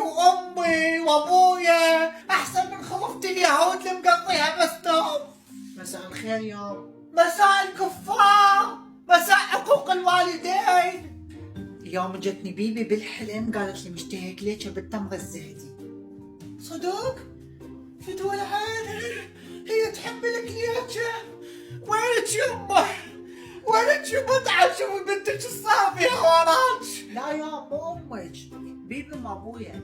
وامي وابويا احسن من خلفت اليهود اللي مقضيها بس نوم. مساء الخير يوم. مساء الكفار، مساء حقوق الوالدين. يوم جتني بيبي بالحلم قالت لي مشتهيك ليش بالتمر الزهدي. صدق؟ فتوى العين، هي تحب الكليتشة. وينك يمه؟ وينك يمه؟ تعال شوفي بنتك الصار فيها وراك. لا يا مو امك، بيبي ام ابويا.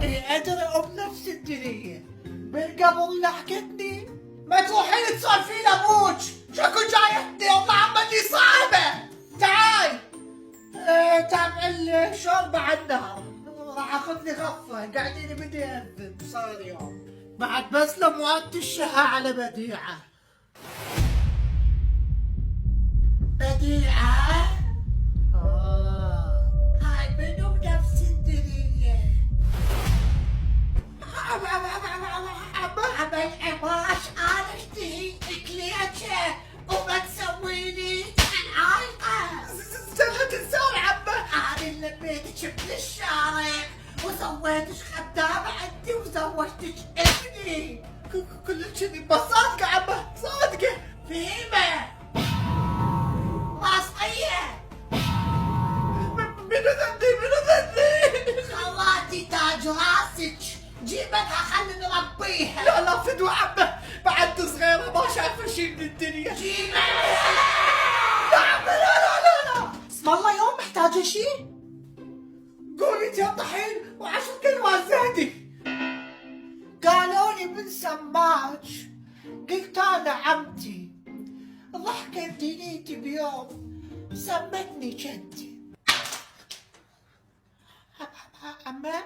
ايه ادري ام نفس الدنيا. بالقبل لحقتني. ما تروحين تسولفين ابوك، شكو جايتني والله عمتي صعبة. تعال. تابع الشوربة على النار. راح اخذ لي غفة، قاعدين بدي انذب صار يوم. بعد بسلم وقت الشها على بديعة. بديعة؟ هاي منو بنفس الدنيا؟ عمل عماش انا اشتهي كليتشة وما تسويني العايقة. سوت تسوي عمه؟ انا اللي لميتك من الشارع وسويتك خدامة عندي وزوجتك ابني. كل كذي بس صادقة عمه، صادقة. فهيمة ماسقية. منو ذنبي؟ خلاتي تاج راسك، جيبتها خلي نربيها. لا فدوى عمه، بعد صغيرة ما شايفة شي من الدنيا. جيبتها. لا عمه لا. اسم الله يوم محتاجة شي؟ قولي يا طحين و10 كلمات زهدي. قالوا لي من سماك، قلت انا عمتي، ضحكت دنيتي بيوم سمتني جدي. عمه